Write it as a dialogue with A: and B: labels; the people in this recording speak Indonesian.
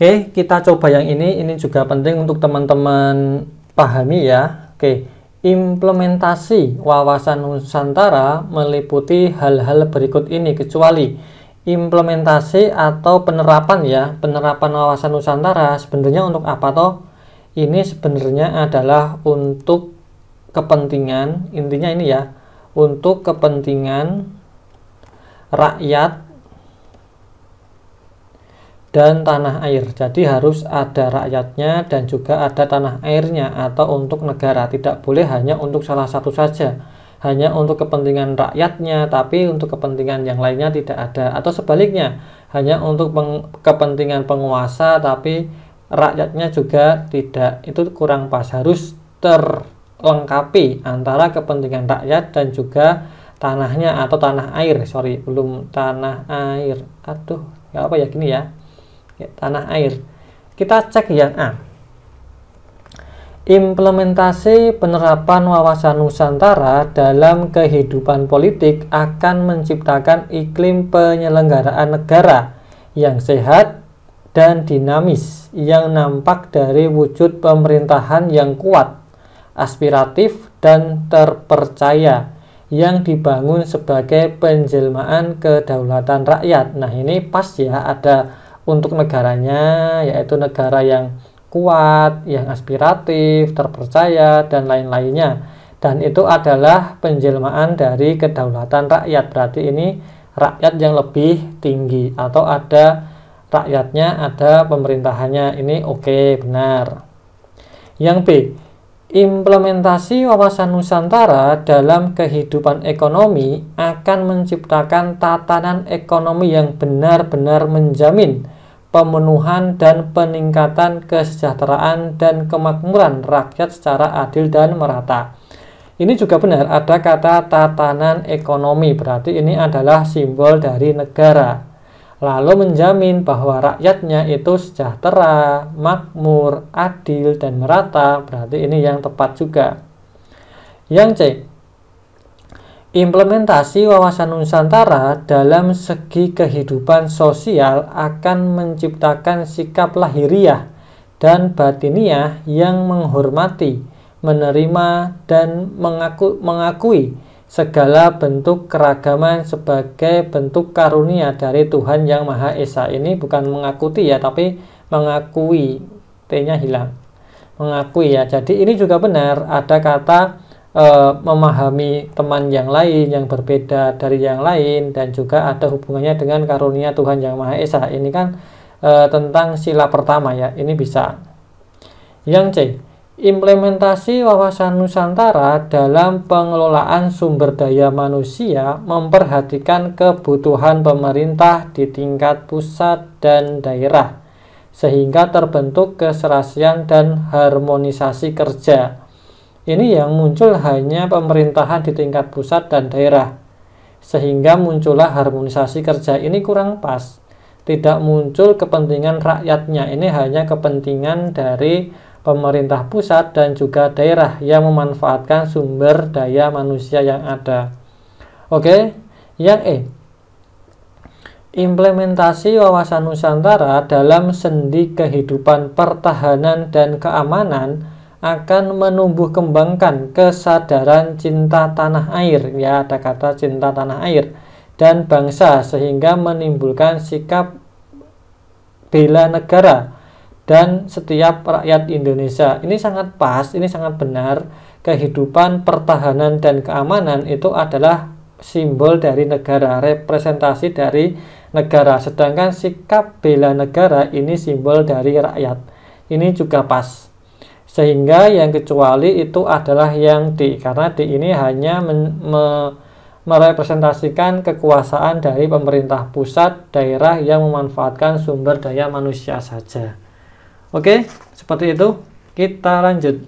A: Oke, kita coba yang ini juga penting untuk teman-teman pahami ya. Oke, implementasi wawasan Nusantara meliputi hal-hal berikut ini, kecuali implementasi atau penerapan ya. Penerapan wawasan Nusantara sebenarnya untuk apa toh? Ini sebenarnya adalah untuk kepentingan, intinya ini ya, untuk kepentingan rakyat dan tanah air. Jadi harus ada rakyatnya dan juga ada tanah airnya, atau untuk negara. Tidak boleh hanya untuk salah satu saja, hanya untuk kepentingan rakyatnya tapi untuk kepentingan yang lainnya tidak ada, atau sebaliknya, hanya untuk kepentingan penguasa tapi rakyatnya juga tidak. Itu kurang pas. Harus terlengkapi antara kepentingan rakyat dan juga tanahnya atau tanah air. Belum tanah air. Aduh, nggak apa ya gini ya. Tanah air. Kita cek yang A. Implementasi penerapan wawasan Nusantara dalam kehidupan politik akan menciptakan iklim penyelenggaraan negara yang sehat dan dinamis, yang nampak dari wujud pemerintahan yang kuat, aspiratif dan terpercaya, yang dibangun sebagai penjelmaan kedaulatan rakyat. Nah, ini pas ya, ada untuk negaranya, yaitu negara yang kuat, yang aspiratif, terpercaya, dan lain-lainnya. Dan itu adalah penjelmaan dari kedaulatan rakyat. Berarti ini rakyat yang lebih tinggi, atau ada rakyatnya, ada pemerintahannya. Ini oke, benar. Yang B, implementasi wawasan Nusantara dalam kehidupan ekonomi akan menciptakan tatanan ekonomi yang benar-benar menjamin pemenuhan dan peningkatan kesejahteraan dan kemakmuran rakyat secara adil dan merata. Ini juga benar, ada kata tatanan ekonomi, berarti ini adalah simbol dari negara. Lalu menjamin bahwa rakyatnya itu sejahtera, makmur, adil, dan merata, berarti ini yang tepat juga. Yang C, implementasi wawasan Nusantara dalam segi kehidupan sosial akan menciptakan sikap lahiriah dan batiniah yang menghormati, menerima, dan mengakui segala bentuk keragaman sebagai bentuk karunia dari Tuhan Yang Maha Esa. Ini bukan mengakuti ya, tapi mengakui, T-nya hilang. Mengakui ya. Jadi ini juga benar, ada kata memahami teman yang lain, yang berbeda dari yang lain, dan juga ada hubungannya dengan karunia Tuhan Yang Maha Esa. Ini kan tentang sila pertama ya, ini bisa. Yang C, implementasi wawasan Nusantara dalam pengelolaan sumber daya manusia memperhatikan kebutuhan pemerintah di tingkat pusat dan daerah, sehingga terbentuk keserasian dan harmonisasi kerja. Ini yang muncul hanya pemerintahan di tingkat pusat dan daerah, sehingga muncullah harmonisasi kerja. Ini kurang pas, tidak muncul kepentingan rakyatnya. Ini hanya kepentingan dari pemerintah pusat dan juga daerah yang memanfaatkan sumber daya manusia yang ada. Oke, yang E, implementasi wawasan Nusantara dalam sendi kehidupan pertahanan dan keamanan akan menumbuh kembangkan kesadaran cinta tanah air, ya ada kata cinta tanah air, dan bangsa, sehingga menimbulkan sikap bela negara dan setiap rakyat Indonesia. Ini sangat pas, ini sangat benar. Kehidupan pertahanan dan keamanan itu adalah simbol dari negara, representasi dari negara, sedangkan sikap bela negara ini simbol dari rakyat. Ini juga pas. Sehingga yang kecuali itu adalah yang D, karena D ini hanya merepresentasikan kekuasaan dari pemerintah pusat, daerah yang memanfaatkan sumber daya manusia saja. Oke, seperti itu. Kita lanjut.